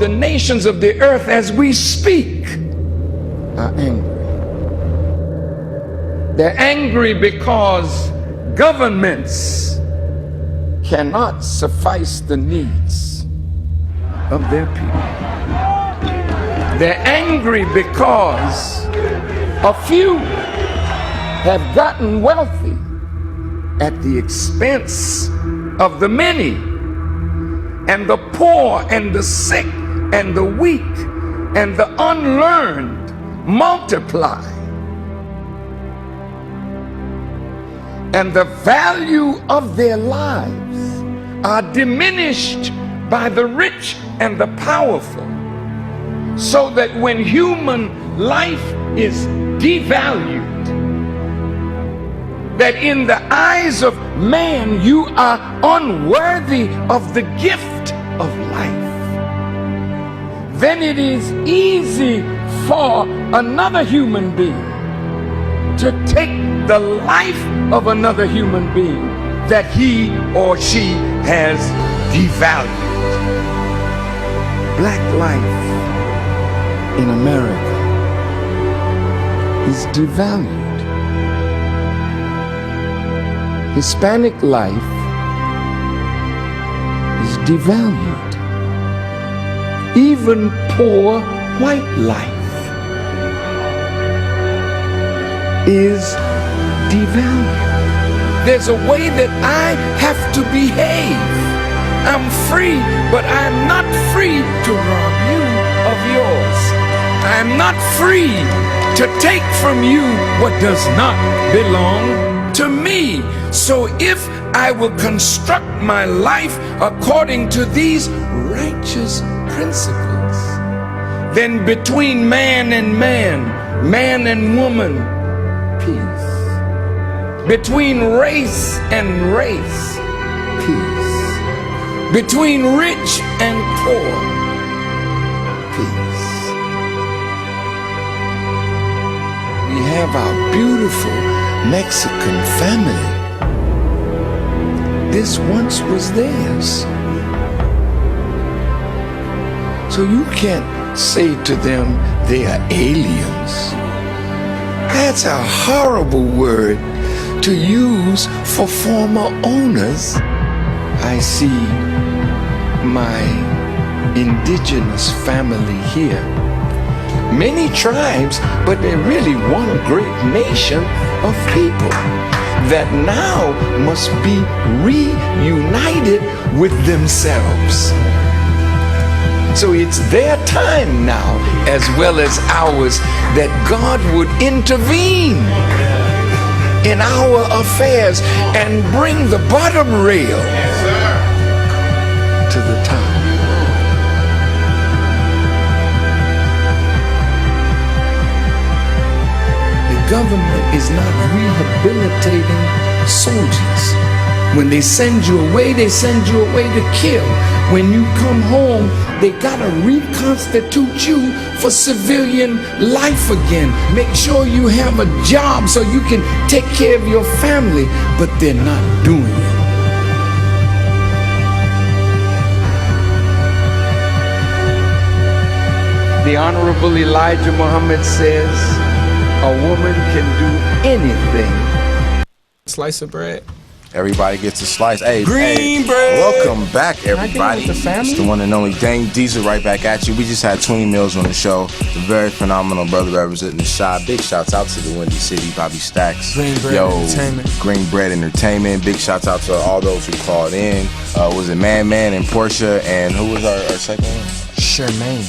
the nations of the earth as we speak are angry. They're angry because governments cannot suffice the needs of their people. They're angry because a few have gotten wealthy at the expense of the many, and the poor and the sick and the weak and the unlearned multiply. And the value of their lives are diminished by the rich and the powerful, so that when human life is devalued, that in the eyes of man you are unworthy of the gift of life, then it is easy for another human being to take the life of another human being that he or she has devalued. Black life in America is devalued. Hispanic life is devalued. Even poor white life is devalued. There's a way that I have to behave. I'm free, but I'm not free to rob you of yours. I'm not free to take from you what does not belong to me. So if I will construct my life according to these righteous principles, then between man and man, man and woman, peace. Between race and race, peace. Between rich and poor, peace. We have our beautiful Mexican family. This once was theirs. So you can't say to them they are aliens. That's a horrible word to use for former owners. I see my indigenous family here. Many tribes, but they're really one great nation of people that now must be reunited with themselves. So it's their time now, as well as ours, that God would intervene in our affairs and bring the bottom rail to the top. The government is not rehabilitating soldiers. When they send you away, they send you away to kill. When you come home, they gotta reconstitute you for civilian life again. Make sure you have a job so you can take care of your family, but they're not doing it. The Honorable Elijah Muhammad says, a woman can do anything. Slice of bread. Everybody gets a slice. Hey, Green bread. Welcome back, everybody. The family? It's the one and only Dhane Diesil right back at you. We just had 20 meals on the show. The very phenomenal brother representing the Shy. Big shouts out to the Windy City, Bobby Stacks. Green Bread Entertainment. Green Bread Entertainment. Big shouts out to all those who called in. Was it Man and Portia, and who was our second one? Charmaine.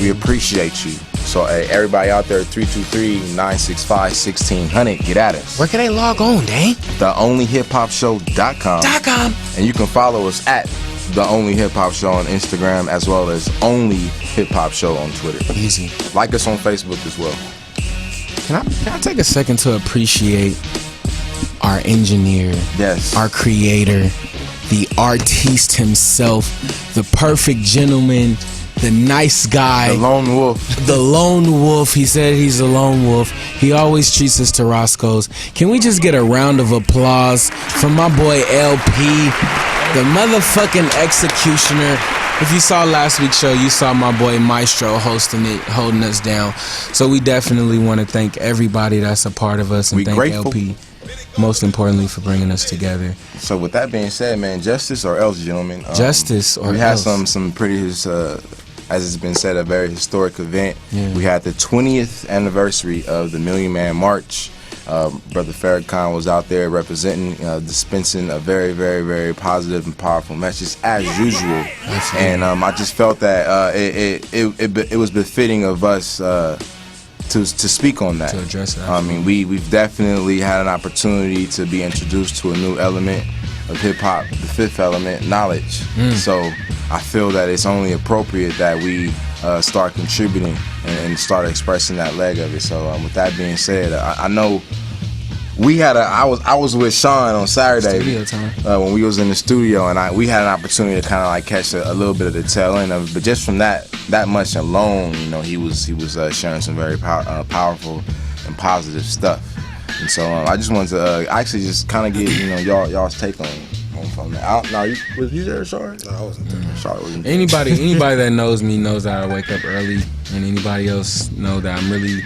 We appreciate you. So, hey, everybody out there, 323-965-1600, get at us. Where can they log on, Dane? TheOnlyHipHopShow.com. And you can follow us at The Only Hip Hop Show on Instagram, as well as Only Hip Hop Show on Twitter. Easy. Like us on Facebook as well. Can I take a second to appreciate our engineer, Yes. our creator, the artiste himself, the perfect gentleman, the nice guy, The Lone Wolf. The lone wolf. He said he's a lone wolf. He always treats us to Roscoe's. Can we just get a round of applause for my boy LP? the motherfucking executioner. If you saw last week's show, you saw my boy Maestro hosting it, holding us down. So we definitely want to thank everybody that's a part of us, and thank grateful. LP, most importantly, for bringing us together. So with that being said, man, justice or else, gentlemen. Justice or else. We had some pretty, as it's been said, a very historic event. Yeah. We had the 20th anniversary of the Million Man March. Brother Farrakhan was out there representing, dispensing a very, very, very positive and powerful message as usual. And I just felt that it was befitting of us to speak on that. To address that. I mean, we've definitely had an opportunity to be introduced to a new element of hip hop, the fifth element, knowledge. So I feel that it's only appropriate that we start contributing and start expressing that leg of it. So with that being said, I know we had I was with Sean on Saturday when we was in the studio, and we had an opportunity to kind of like catch a little bit of the tail end of it. But just from that much alone, you know, he was sharing some very powerful and positive stuff. And so I just wanted to actually just kind of get, you know, y'all's take on from that. Was you there, Shar? No, I wasn't there. Shar wasn't there. Anybody that knows me knows that I wake up early, and anybody else know that I'm really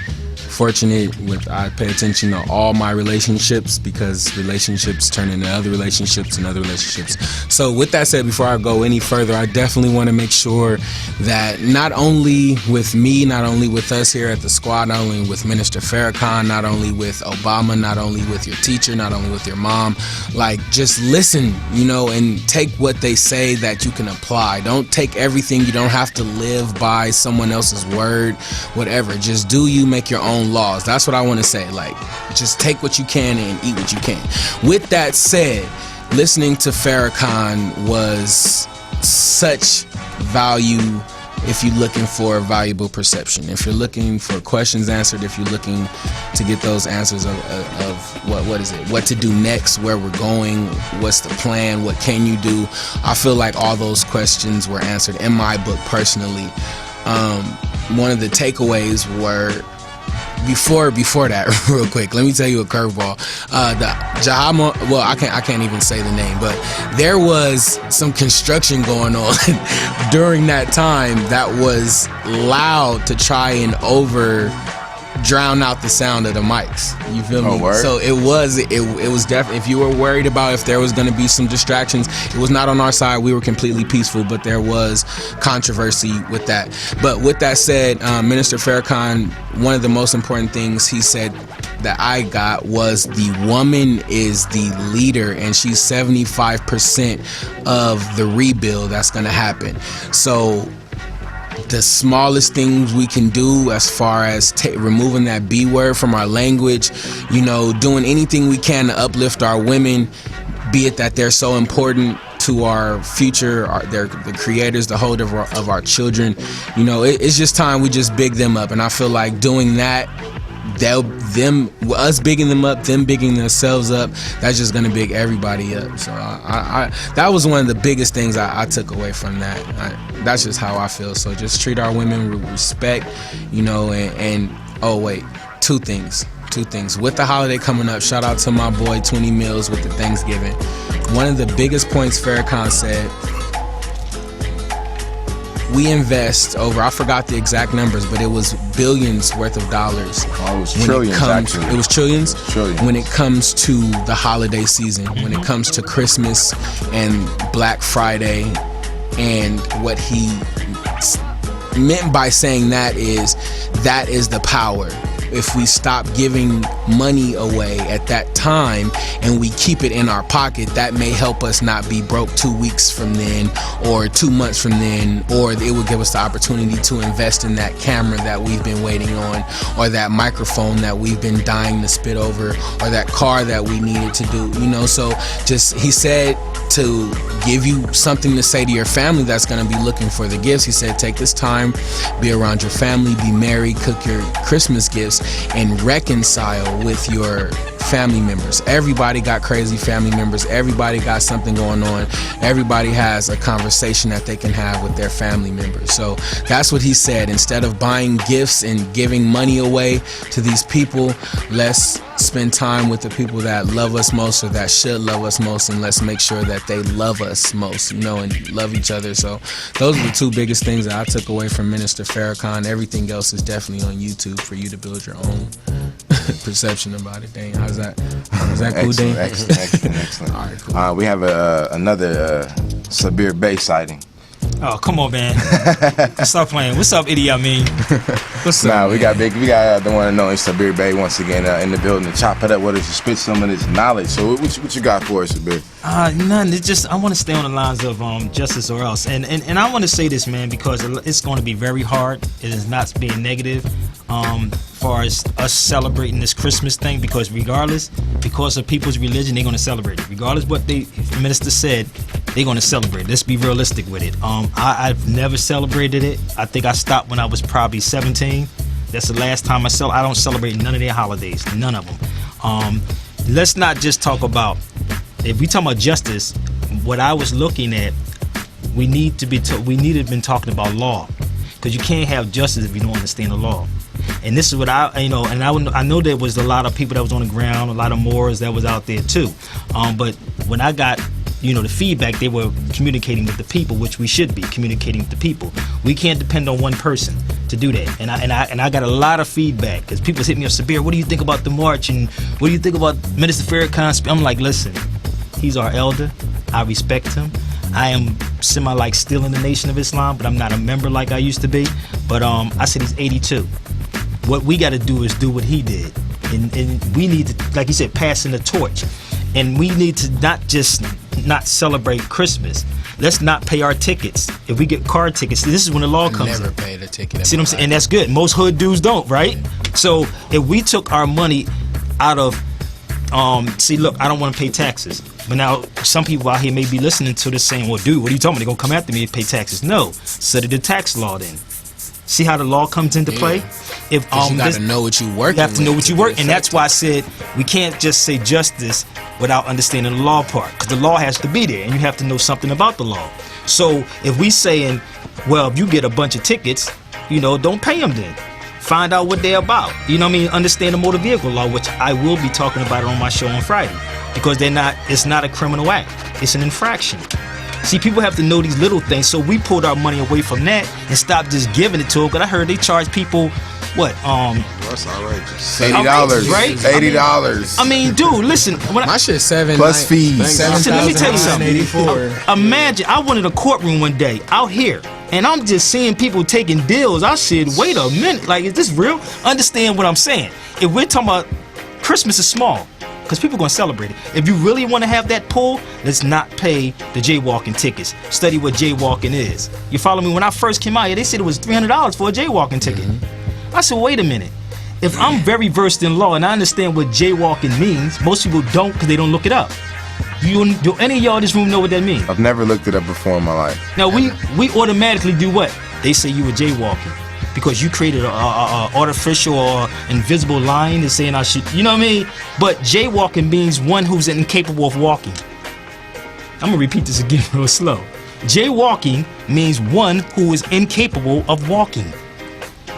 fortunate I pay attention to all my relationships, because relationships turn into other relationships and other relationships. So with that said, before I go any further, I definitely want to make sure that not only with me, not only with us here at the squad, not only with Minister Farrakhan, not only with Obama, not only with your teacher, not only with your mom, like, just listen, you know, and take what they say that you can apply. Don't take everything. You don't have to live by someone else's word, whatever. Just do you, make your own laws. That's what I want to say. Like, just take what you can and eat what you can. With that said, listening to Farrakhan was such value if you're looking for a valuable perception, if you're looking for questions answered, if you're looking to get those answers of what is it, what to do next, where we're going, what's the plan, what can you do. I feel like all those questions were answered in my book personally. One of the takeaways were, before that, real quick, let me tell you a curveball. The Jahama, well, I can't even say the name, but there was some construction going on during that time that was loud to try and drown out the sound of the mics. You feel me? Word. So it was definitely, if you were worried about if there was going to be some distractions, it was not on our side. We were completely peaceful, but there was controversy with that. But with that said, Minister Farrakhan, one of the most important things he said that I got was the woman is the leader, and she's 75% of the rebuild that's going to happen. So the smallest things we can do as far as removing that B word from our language, you know, doing anything we can to uplift our women, be it that they're so important to our future, they're the creators, the holder of our children. You know, it's just time we just big them up, and I feel like doing that, us bigging them up, them bigging themselves up, that's just gonna big everybody up. So I that was one of the biggest things I took away from that. That's just how I feel. So just treat our women with respect, you know, and oh wait, two things. With the holiday coming up, shout out to my boy 20 Mills with the Thanksgiving. One of the biggest points Farrakhan said, we invest over, I forgot the exact numbers, but it was billions worth of dollars. Oh, it was trillions, actually. It was trillions? Trillions. When it comes to the holiday season, when it comes to Christmas and Black Friday, and what he meant by saying that is the power. If we stop giving money away at that time and we keep it in our pocket, that may help us not be broke 2 weeks from then or 2 months from then, or it would give us the opportunity to invest in that camera that we've been waiting on, or that microphone that we've been dying to spit over, or that car that we needed to do, you know. So just, he said to give you something to say to your family that's going to be looking for the gifts. He said, take this time, be around your family, be merry, cook your Christmas gifts, and reconcile with your family members. Everybody got crazy family members. Everybody got something going on. Everybody has a conversation that they can have with their family members. So that's what he said. Instead of buying gifts and giving money away to these people, let's spend time with the people that love us most, or that should love us most, and let's make sure that they love us most, you know, and love each other. So those are the two biggest things that I took away from Minister Farrakhan. Everything else is definitely on YouTube for you to build your own perception about it. Dang, how's that? Is that cool, Dane? Excellent. All right, cool. We have another Sabir Bey sighting. Oh, come on, man. Stop playing. What's up, Idi Amin? What's up? Nah, we got the one and only Sabir Bey once again in the building to chop it up with us, to spit some of this knowledge. So what you got for us, Sabir? None. It's just, I want to stay on the lines of justice or else. And I want to say this, man, because it's going to be very hard. It is not being negative far as us celebrating this Christmas thing, because regardless, because of people's religion, they're going to celebrate it. Regardless what the minister said, they're going to celebrate it. Let's be realistic with it. I've never celebrated it. I think I stopped when I was probably 17. That's the last time I don't celebrate none of their holidays, none of them. Let's not just talk about, if we talk about justice, what I was looking at, we need to been talking about law, because you can't have justice if you don't understand the law. And this is what I know there was a lot of people that was on the ground, a lot of Moors that was out there too. But when I got, the feedback, they were communicating with the people, which we should be communicating with the people. We can't depend on one person to do that. And I got a lot of feedback, because people hit me up, Sabir, what do you think about the march, and what do you think about Minister Farrakhan? I'm like, listen, he's our elder. I respect him. I am semi still in the Nation of Islam, but I'm not a member like I used to be. But I said he's 82. What we got to do is do what he did, and we need to, like you said, passing the torch. And we need to not celebrate Christmas. Let's not pay our tickets. If we get car tickets, this is when the law comes in. Never paid a ticket. See what I'm saying? And that's good. Most hood dudes don't, right? So if we took our money out of, see, look, I don't want to pay taxes. But now some people out here may be listening to this saying, well, dude, what are you talking about? They're going to come after me and pay taxes. No. Study the tax law then. See how the law comes into play? If you got to know what you work. You have to know what you work, and that's why I said we can't just say justice without understanding the law part, because the law has to be there, and you have to know something about the law. So if we saying, well, if you get a bunch of tickets, don't pay them then. Find out what they're about. You know what I mean? Understand the motor vehicle law, which I will be talking about it on my show on Friday, because it's not a criminal act. It's an infraction. See, people have to know these little things, so we pulled our money away from that and stopped just giving it to them. Because I heard they charge people, what? That's outrageous. $80, right? $80. I mean, dude, listen. My shit's $7 plus fees. Listen, let me tell you something. Imagine, I went in a courtroom one day out here, and I'm just seeing people taking deals. I said, wait a minute, is this real? Understand what I'm saying? If we're talking about Christmas is small, because people are going to celebrate it. If you really want to have that pull, let's not pay the jaywalking tickets. Study what jaywalking is. You follow me? When I first came out here, they said it was $300 for a jaywalking ticket. I said, wait a minute. If I'm very versed in law and I understand what jaywalking means, most people don't, because they don't look it up. Do any of y'all in this room know what that means? I've never looked it up before in my life. Now, we automatically do what? They say you were jaywalking, because you created a artificial or invisible line and saying I should, you know what I mean? But jaywalking means one who's incapable of walking. I'm gonna repeat this again real slow. Jaywalking means one who is incapable of walking.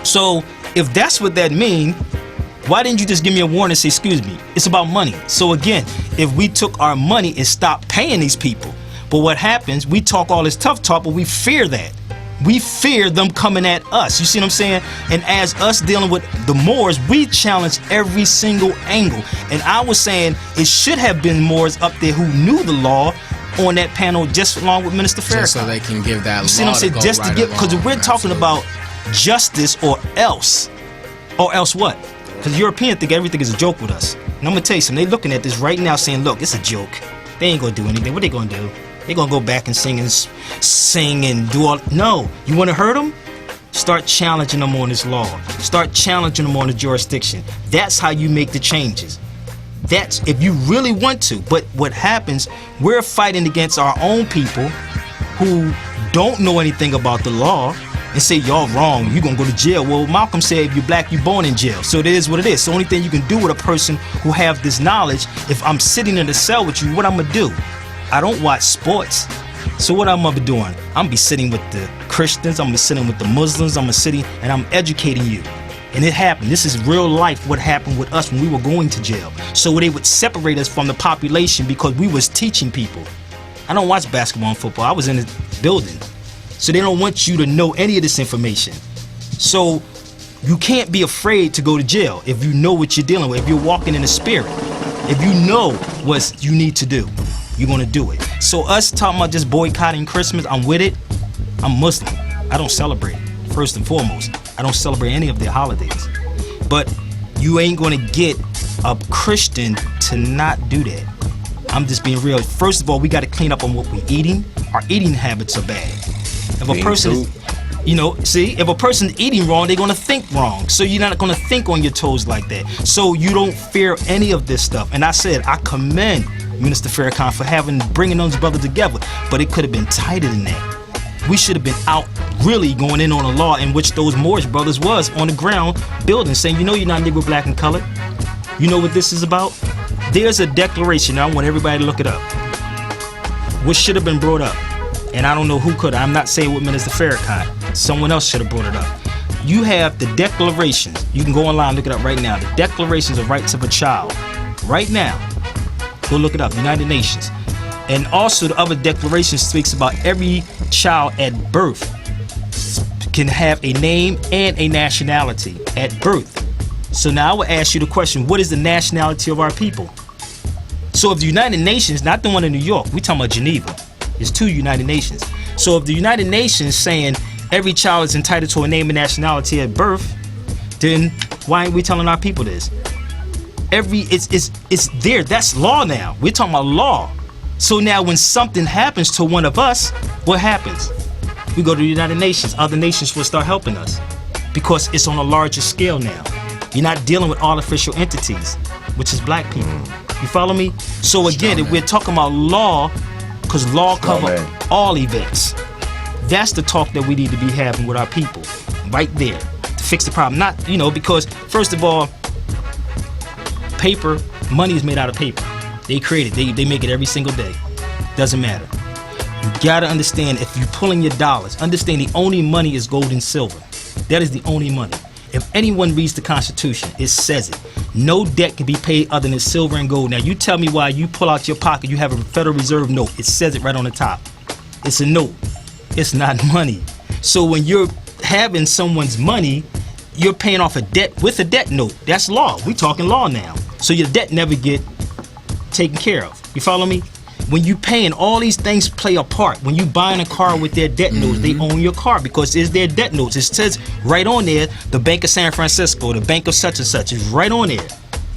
So if that's what that means, why didn't you just give me a warning and say, excuse me? It's about money. So again, if we took our money and stopped paying these people, but what happens, we talk all this tough talk, but we fear that. We fear them coming at us. You see what I'm saying? And as us dealing with the Moors, we challenge every single angle. And I was saying it should have been Moors up there who knew the law on that panel, just along with Minister Farrakhan. Just so they can give that law. You see what I'm saying? Just to give, because we're talking about justice or else what? Because Europeans think everything is a joke with us. And I'm gonna tell you something. They're looking at this right now, saying, "Look, it's a joke. They ain't gonna do anything. What they gonna do? They're gonna go back and sing and do all." No, you want to hurt them? Start challenging them on this law. Start challenging them on the jurisdiction. That's how you make the changes. That's if you really want to. But what happens, we're fighting against our own people who don't know anything about the law, and say y'all wrong, you're gonna go to jail. Well, Malcolm said if you're black, you're born in jail. So it is what it is. So the only thing you can do with a person who have this knowledge, if I'm sitting in the cell with you, what I'm gonna do? I don't watch sports. So what I'm gonna be doing? I'm gonna be sitting with the Christians, I'm gonna be sitting with the Muslims, I'm gonna be sitting and I'm educating you. And it happened. This is real life what happened with us when we were going to jail. So they would separate us from the population because we was teaching people. I don't watch basketball and football. I was in the building. So they don't want you to know any of this information. So you can't be afraid to go to jail if you know what you're dealing with, if you're walking in the spirit. If you know what you need to do, you're gonna do it. So us talking about just boycotting Christmas, I'm with it. I'm Muslim. I don't celebrate it, first and foremost. I don't celebrate any of their holidays. But you ain't gonna get a Christian to not do that. I'm just being real. First of all, we gotta clean up on what we're eating. Our eating habits are bad. If a person is, if a person's eating wrong, they're gonna think wrong. So you're not gonna think on your toes like that. So you don't fear any of this stuff. And I said, I commend Minister Farrakhan for bringing those brothers together. But it could have been tighter than that. We should have been out really going in on a law in which those Moorish brothers was on the ground building, saying, you know you're not Negro, black, and colored. You know what this is about? There's a declaration. I want everybody to look it up. What should have been brought up? And I don't know who could. I'm not saying with Minister Farrakhan. Someone else should have brought it up. You have the declarations. You can go online, look it up right now. The Declarations of Rights of a Child. Right now. Go look it up. United Nations. And also the other declaration speaks about every child at birth can have a name and a nationality at birth. So now I will ask you the question, what is the nationality of our people? So if the United Nations, not the one in New York, we talking about Geneva. There's 2 United Nations. So if the United Nations saying every child is entitled to a name and nationality at birth, then why ain't we telling our people this? It's there. That's law now. We're talking about law. So now when something happens to one of us, what happens? We go to the United Nations. Other nations will start helping us because it's on a larger scale now. You're not dealing with artificial entities, which is black people. You follow me? So again, if we're talking about law, because law covers all events, that's the talk that we need to be having with our people right there to fix the problem. Not, because first of all, paper, money is made out of paper. They create it. They make it every single day. Doesn't matter. You gotta understand, if you're pulling your dollars, understand the only money is gold and silver. That is the only money. If anyone reads the Constitution, it says it. No debt can be paid other than silver and gold. Now you tell me why you pull out your pocket, you have a Federal Reserve note. It says it right on the top. It's a note. It's not money. So when you're having someone's money, you're paying off a debt with a debt note. That's law. We talking law now. So your debt never get taken care of. You follow me? When you paying, all these things play a part. When you buying a car with their debt notes, they own your car because it's their debt notes. It says right on there, the Bank of San Francisco, the Bank of such and such is right on there.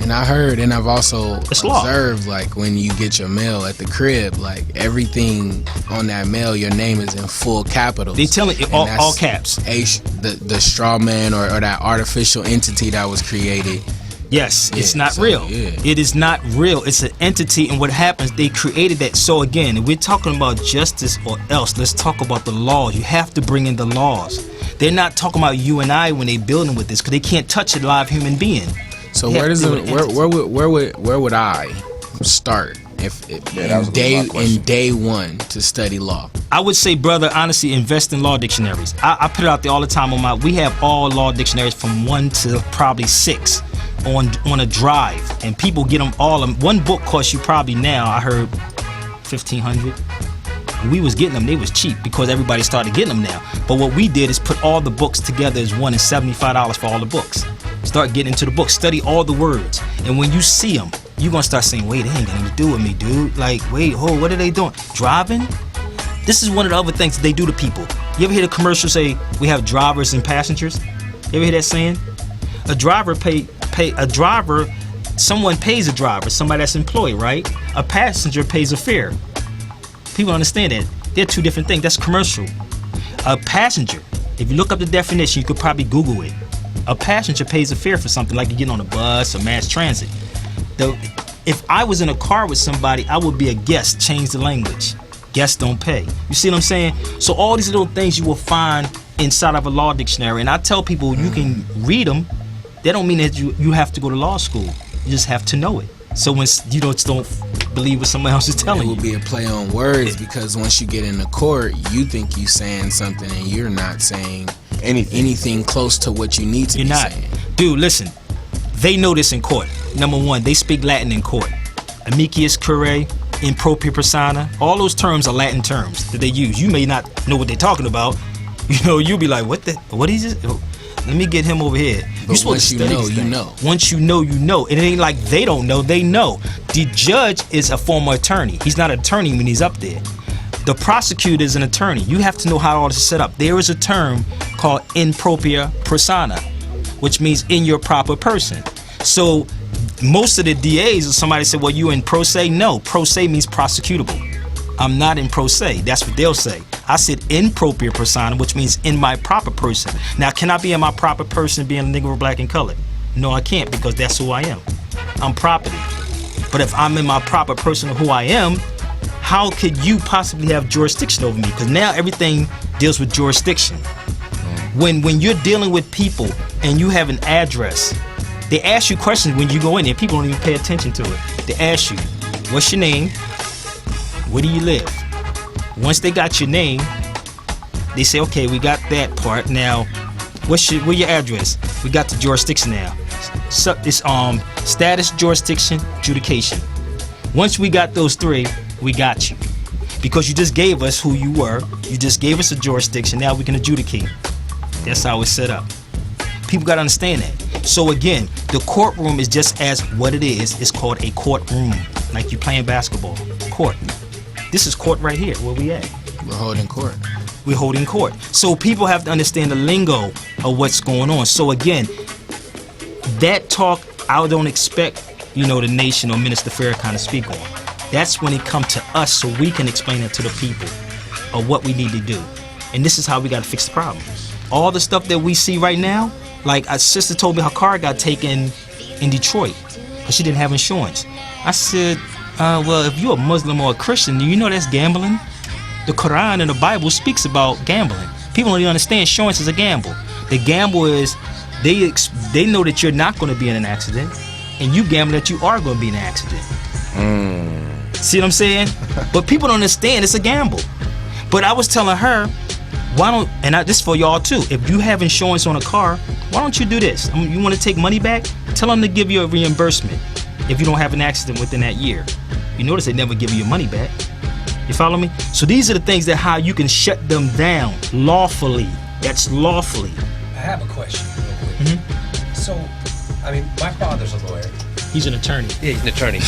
And I heard, and I've also observed, like when you get your mail at the crib, like everything on that mail, your name is in full capitals. They telling it all caps. The straw man or that artificial entity that was created. Yes, it's not real. Yeah. It is not real. It's an entity, and what happens, they created that. So again, if we're talking about justice or else, let's talk about the laws. You have to bring in the laws. They're not talking about you and I when they building with this, because they can't touch a live human being. So where would I start if in day one to study law? I would say, brother, honestly, invest in law dictionaries. I put it out there all the time we have all law dictionaries from 1 to probably 6 on a drive, and people get them all. One book costs you probably now, I heard, $1,500. We was getting them, they was cheap because everybody started getting them now. But what we did is put all the books together as one, and $75 for all the books. Start getting into the book, study all the words, and when you see them, you're gonna start saying, wait, they ain't got nothing to do with me, dude. Like, wait, what are they doing? Driving? This is one of the other things they do to people. You ever hear the commercial say, we have drivers and passengers? You ever hear that saying? A driver someone pays a driver, somebody that's employed, right? A passenger pays a fare. People understand that. They're 2 different things. That's commercial. A passenger, if you look up the definition, you could probably Google it. A passenger pays a fare for something like you get on a bus or mass transit. If I was in a car with somebody, I would be a guest. Change the language. Guests don't pay. You see what I'm saying? So all these little things you will find inside of a law dictionary. And I tell people you can read them. That don't mean that you have to go to law school. You just have to know it. So when you don't believe what someone else is telling you. It will be a play on words because once you get into court, you think you saying something and you're not saying anything close to what you need to be saying. Dude, listen. They know this in court. Number one, they speak Latin in court. Amicus curiae, in propria persona. All those terms are Latin terms that they use. You may not know what they're talking about. You know, you'll be like, what is this? Let me get him over here. But once you know, you know. Once you know, you know. And it ain't like they don't know, they know. The judge is a former attorney. He's not an attorney when he's up there. The prosecutor is an attorney. You have to know how all this is set up. There is a term called in propria persona, which means in your proper person. So most of the DAs, or somebody said, well, you in pro se? No, pro se means prosecutable. I'm not in pro se. That's what they'll say. I said in propria persona, which means in my proper person. Now, can I be in my proper person being a Negro, black, and colored? No, I can't, because that's who I am. I'm property. But if I'm in my proper person of who I am, how could you possibly have jurisdiction over me? Because now everything deals with jurisdiction. When you're dealing with people and you have an address, they ask you questions when you go in there. People don't even pay attention to it. They ask you, what's your name? Where do you live? Once they got your name, they say, okay, we got that part. Now, where your address? We got the jurisdiction now. So it's status, jurisdiction, adjudication. Once we got those three, we got you. Because you just gave us who you were. You just gave us a jurisdiction. Now we can adjudicate. That's how it's set up. People got to understand that. So again, the courtroom is just as what it is. It's called a courtroom. Like you playing basketball. Court. This is court right here, where we at. We're holding court. We're holding court. So people have to understand the lingo of what's going on. So again, that talk, I don't expect, the nation or Minister Farrakhan to speak on. That's when it comes to us, so we can explain it to the people of what we need to do. And this is how we got to fix the problem. All the stuff that we see right now, like a sister told me her car got taken in Detroit because she didn't have insurance. I said, well, if you're a Muslim or a Christian, you know that's gambling. The Quran and the Bible speaks about gambling. People don't even understand insurance is a gamble. The gamble is they know that you're not going to be in an accident, and you gamble that you are going to be in an accident. See what I'm saying? But people don't understand it's a gamble. But I was telling her, this is for y'all too, if you have insurance on a car, why don't you do this? You want to take money back? Tell them to give you a reimbursement if you don't have an accident within that year. You notice they never give you your money back. You follow me? So these are the things that how you can shut them down lawfully. That's lawfully. I have a question real quick. So, my father's a lawyer. He's an attorney. Yeah, he's an attorney.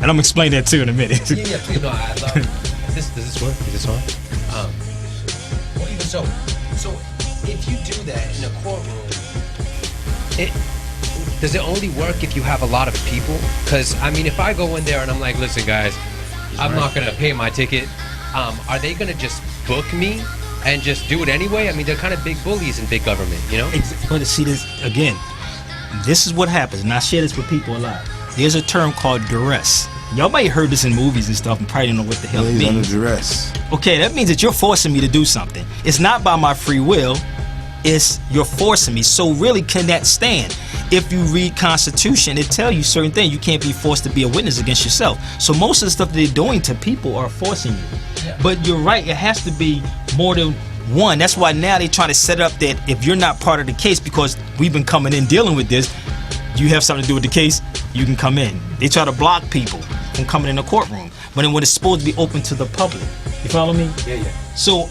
And I'm explaining that too in a minute. Yeah, please. No, I love it. Does this work? Is this on? Well, even so if you do that in a courtroom, does it only work if you have a lot of people? Because, if I go in there and I'm like, listen, guys, I'm not going to pay my ticket, are they going to just book me and just do it anyway? They're kind of big bullies in big government, But see this, again, this is what happens, and I share this with people a lot. There's a term called duress. Y'all might have heard this in movies and stuff and probably don't know what the hell it means. Under duress. Okay, that means that you're forcing me to do something. It's not by my free will. It's you're forcing me. So really, can that stand? If you read Constitution, it tells you certain things. You can't be forced to be a witness against yourself. So most of the stuff that they're doing to people are forcing you. Yeah. But you're right, it has to be more than one. That's why now they try to set up that if you're not part of the case, because we've been coming in dealing with this, you have something to do with the case, you can come in. They try to block people from coming in the courtroom when it's supposed to be open to the public. You follow me? Yeah. So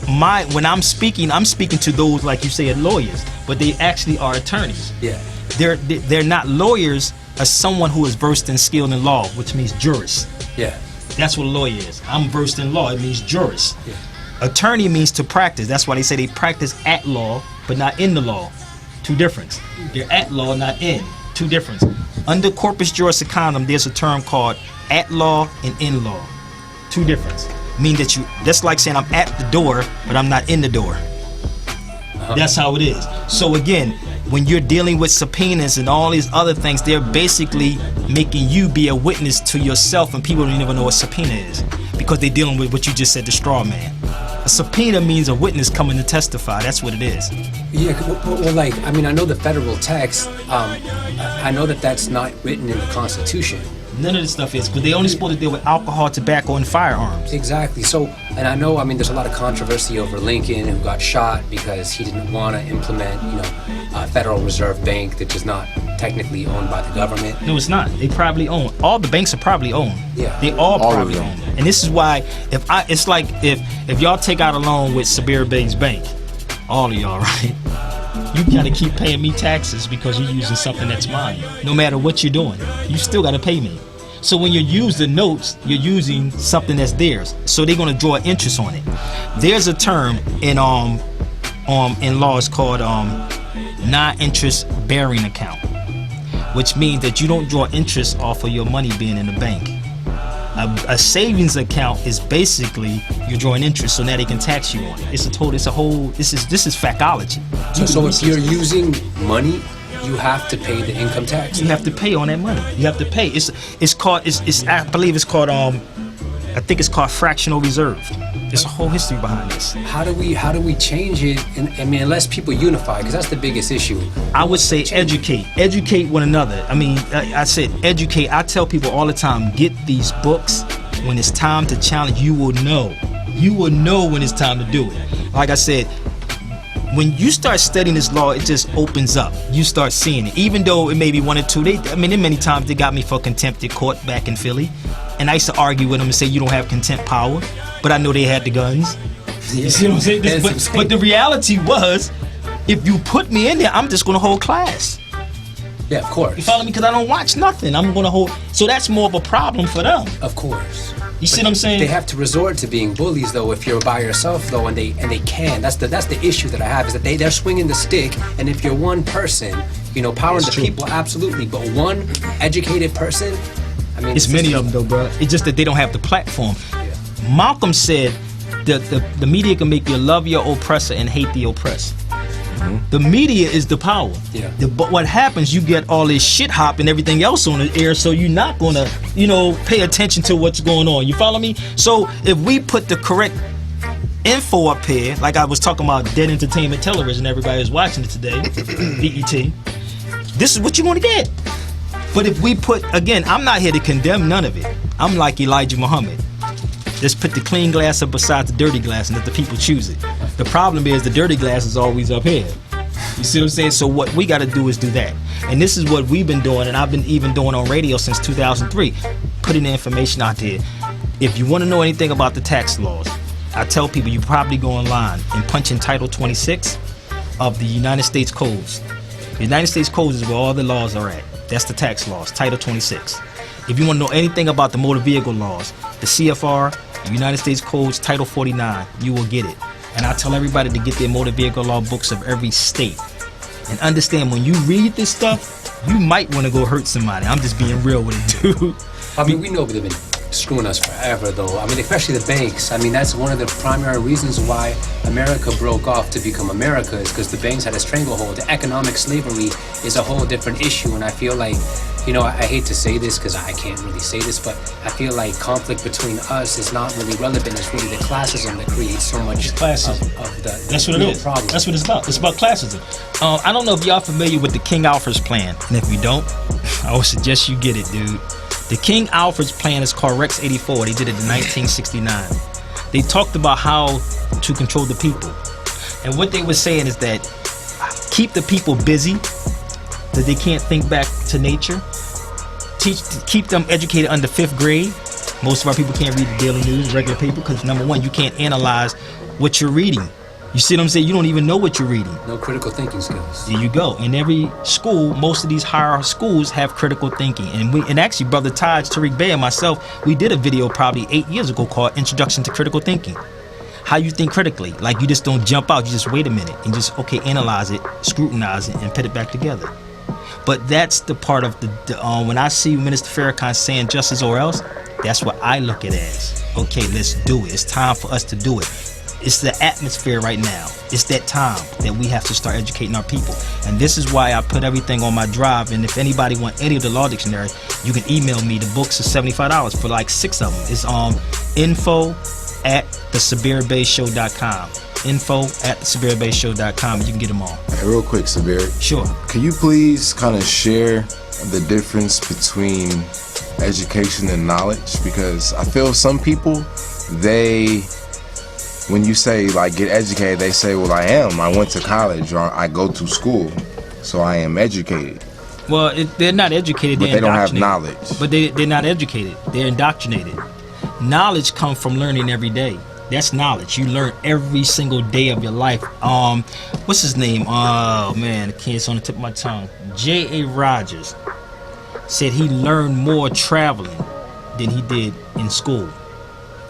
when I'm speaking to those, like you said, lawyers, but they actually are attorneys. Yeah. They're not lawyers as someone who is versed and skilled in law, which means jurist. Yeah. That's what a lawyer is. I'm versed in law. It means jurist. Yeah. Attorney means to practice. That's why they say they practice at law, but not in the law. Two difference. They're at law, not in. Two difference. Under corpus juris secundum, there's a term called at law and in law. Two difference. Mean that that's like saying I'm at the door, but I'm not in the door. That's how it is. So again, when you're dealing with subpoenas and all these other things, they're basically making you be a witness to yourself, and people don't even know what subpoena is because they're dealing with what you just said, the straw man. A subpoena means a witness coming to testify. That's what it is. Yeah, well, like, I mean, I know the federal text, I know that that's not written in the Constitution. None of this stuff is, because they only supposed to deal with alcohol, tobacco, and firearms. Exactly. So, and I know, I mean, there's a lot of controversy over Lincoln, who got shot because he didn't want to implement, a Federal Reserve Bank that is not technically owned by the government. No, it's not. They probably own. All the banks are probably owned. Yeah. They all All of probably them. own. And this is why, it's like if y'all take out a loan with Sabir Bey's bank, all of y'all, right? You gotta keep paying me taxes because you're using something that's mine. No matter what you're doing, you still gotta pay me. So when you use the notes, you're using something that's theirs. So they're gonna draw interest on it. There's a term in law, it's called non-interest bearing account, which means that you don't draw interest off of your money being in the bank. A savings account is basically you're drawing interest, so now they can tax you on it. This is factology. So if you're using money, you have to pay the income tax. You have to pay on that money. You have to pay. I believe it's called I think it's called fractional reserve. There's a whole history behind this. How do we change it? And I mean, unless people unify, because that's the biggest issue. I would say educate one another. I mean, I said educate. I tell people all the time, get these books. When it's time to challenge, you will know. You will know when it's time to do it. Like I said, when you start studying this law, it just opens up. You start seeing it. Even though it may be one or two, many times they got me for contempt of court back in Philly. And I used to argue with them and say, you don't have contempt power. But I know they had the guns. You see what I'm saying? But the reality was, if you put me in there, I'm just going to hold class. Yeah, of course. You follow me? Because I don't watch nothing. I'm going to hold. So that's more of a problem for them. Of course. You see what I'm saying? They have to resort to being bullies, though, if you're by yourself, though, and they can. That's the issue that I have, is that they're swinging the stick, and if you're one person, powering the people, absolutely, but one educated person, I mean, it's many of them, though, bro. It's just that they don't have the platform. Yeah. Malcolm said that the media can make you love your oppressor and hate the oppressed. The media is the power. Yeah. But what happens, you get all this shit hop and everything else on the air, so you're not gonna, pay attention to what's going on. You follow me? So if we put the correct info up here, like I was talking about dead entertainment television, everybody was watching it today, BET, this is what you're gonna get. But if we put, again, I'm not here to condemn none of it. I'm like Elijah Muhammad. Just put the clean glass up beside the dirty glass and let the people choose it. The problem is the dirty glass is always up here. You see what I'm saying? So what we got to do is do that. And this is what we've been doing, and I've been even doing on radio since 2003, putting the information out there. If you want to know anything about the tax laws, I tell people you probably go online and punch in Title 26 of the United States Codes. The United States Codes is where all the laws are at. That's the tax laws, Title 26. If you want to know anything about the motor vehicle laws, the CFR, the United States Codes, Title 49, you will get it. And I tell everybody to get their motor vehicle law books of every state. And understand, when you read this stuff, you might want to go hurt somebody. I'm just being real with it, dude. I mean, we know they've been screwing us forever, though. I mean, especially the banks. I mean, that's one of the primary reasons why America broke off to become America, is because the banks had a stranglehold. The economic slavery is a whole different issue, and I feel like, I hate to say this because I can't really say this, but I feel like conflict between us is not really relevant. It's really the classism that creates so much of the That's what it is. problem. That's what it's about. It's about classism. I don't know if y'all familiar with the King Alfred's plan, and if you don't, I would suggest you get it, dude. The King Alfred's plan is called Rex 84. They did it in 1969. They talked about how to control the people. And what they were saying is that keep the people busy, that they can't think back to nature. Keep them educated under 5th grade. Most of our people can't read the daily news, regular paper, because number one, you can't analyze what you're reading. You see what I'm saying? You don't even know what you're reading. No critical thinking skills. There you go. In every school, most of these higher schools have critical thinking. And actually, Brother Taj, Tariq Bey, and myself, we did a video probably 8 years ago called Introduction to Critical Thinking. How you think critically. Like, you just don't jump out. You just wait a minute and just, analyze it, scrutinize it, and put it back together. But that's the part of when I see Minister Farrakhan saying justice or else, that's what I look at as. Okay, let's do it. It's time for us to do it. It's the atmosphere right now. It's that time that we have to start educating our people. And this is why I put everything on my drive. And if anybody want any of the law dictionary, you can email me. The books are $75 for like 6 of them. It's info at thesabirbey.show.com. Info at thesabirbey.show.com, and you can get them all. Hey, real quick, Sabir. Sure. Can you please kind of share the difference between education and knowledge? Because I feel some people, when you say like get educated, they say, well, I went to college or I go to school, so I am educated. Well, they're not educated, But they don't have knowledge. But they're not educated, they're indoctrinated. Knowledge comes from learning every day. That's knowledge. You learn every single day of your life. What's his name? Oh man, it's on the tip of my tongue. J.A. Rogers said he learned more traveling than he did in school.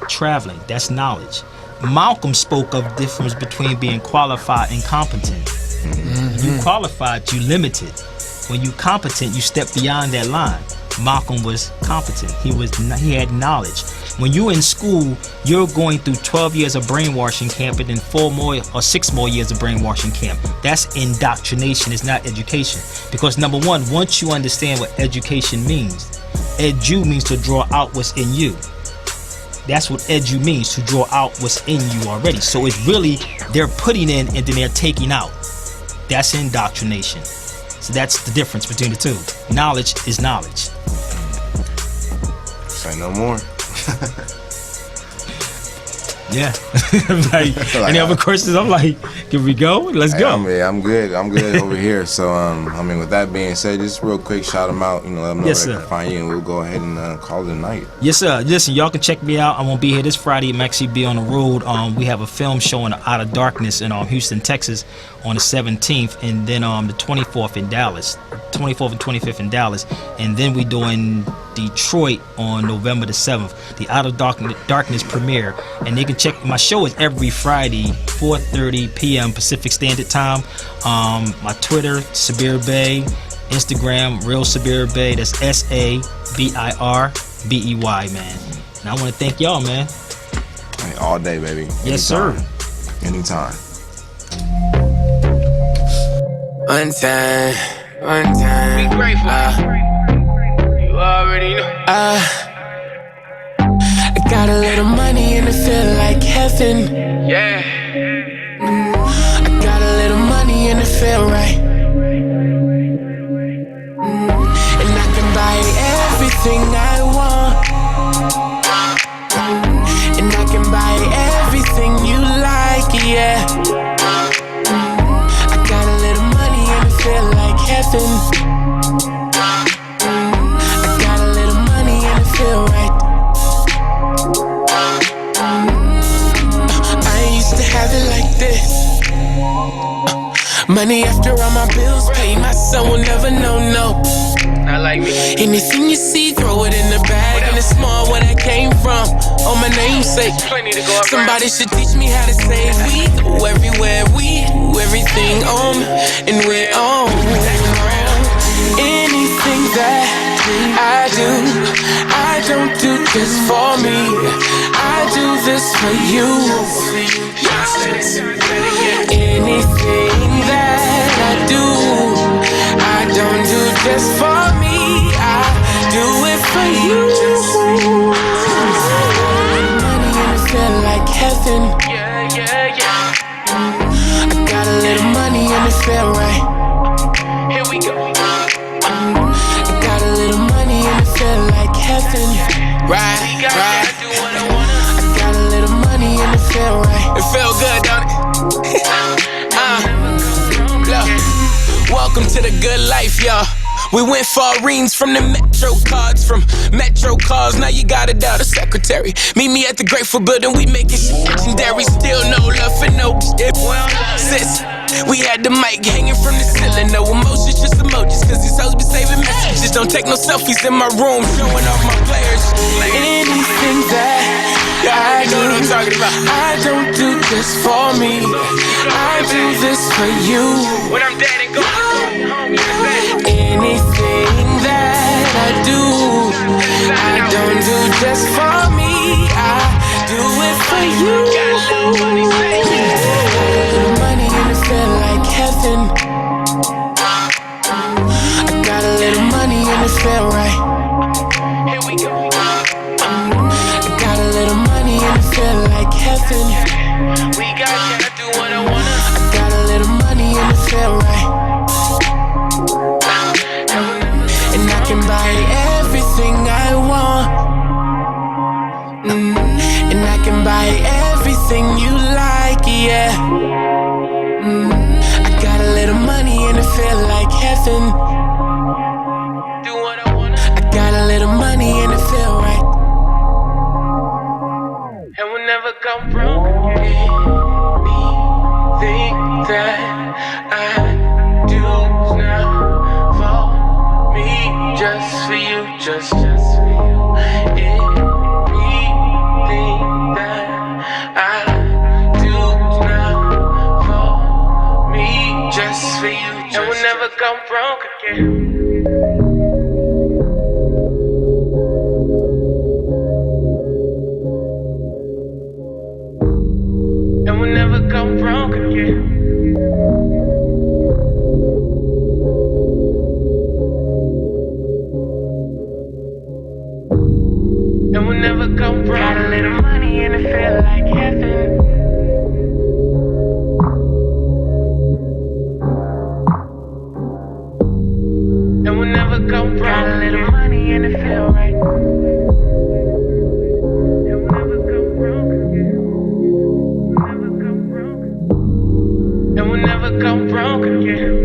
Traveling, that's knowledge. Malcolm spoke of the difference between being qualified and competent. When you qualified, you limited. When you competent, you step beyond that line. Malcolm was competent. He had knowledge. When you're in school, you're going through 12 years of brainwashing camp and then 4 more or 6 more years of brainwashing camp. That's indoctrination. It's not education. Because number one, once you understand what education means, edu means to draw out what's in you. That's what edu means, to draw out what's in you already. So it's really, they're putting in and then they're taking out. That's indoctrination. So that's the difference between the two. Knowledge is knowledge. Say no more. Yeah. Like, any other questions? I'm like, can we go? Let's go. I'm good. I'm good over here. So, with that being said, just real quick, shout them out. Let them know where they can find you, and we'll go ahead and call it a night. Yes, sir. Listen, y'all can check me out. I'm gonna be here this Friday. I'm actually be on the road. We have a film showing Out of Darkness in Houston, Texas, on the 17th, and then the 24th in Dallas, 24th and 25th in Dallas, and then we doing Detroit on November the 7th, the Out of Darkness premiere. And they can check my show is every Friday, 4:30 p.m. Pacific Standard Time. My Twitter, Sabir Bey, Instagram, Real Sabir Bey. That's SABIRBEY, man. And I want to thank y'all, man. Hey, all day, baby. Yes, Anytime. sir. Anytime. One time. Be grateful. You already know. I got a little money and it feel like heaven. Yeah. I got a little money and it feel right. And I can buy everything I want. And I can buy everything you like, yeah. I got a little money and it feel like heaven. I got a little money and it feel right. Have it like this. Money after all my bills paid, my son will never know, no. Not like me. Anything you see, throw it in the bag, and it's small where that came from. On my namesake. Somebody should teach me how to save. We go everywhere, we do everything on, and we're on. Anything that I don't do just for me. I do this for you. Anything that I don't do just for me. I do it for you. Money and it feel like heaven. I got a little money and it feel right. Here we go. I got a little money and it feel like heaven. Right. I got a little money and it feel right. It feel good, don't it? Look, welcome to the good life, y'all. We went for arenes from the Metro cards, from Metro cars. Now you got it out of secretary. Meet me at the Grateful Building. We make it legendary. Still no love for no shit. Sis, we had the mic hanging from the ceiling. No emotions, just emojis. Cause these hoes be saving messages. Don't take no selfies in my room, showing off my players. Anything that I do, what I'm talking about. I don't do this for me. I do this for you. When I'm dead and gone. Anything that I don't do just for me. I do it for you. Money and it feel like heaven. I got a little money and it feel right. Here we go. I got a little money and it feel like heaven. We got cash, do what I wanna. I got a little money and it feel right. And I can buy everything I want. And I can buy everything you like, yeah. I got a little money and it feel like heaven. Do what I wanna. I got a little money and it feel right. And we'll never come broke. Anything that I do now for me, just for you, just for you. Anything that I do now for me, just for you, and we'll never come broke again. And we'll never come broke again. And we'll never come broke. Got a little money and it feel like heaven. And we'll never come broke. Got a little money and it feel right. And we'll never come broke again. And we'll never come broke again.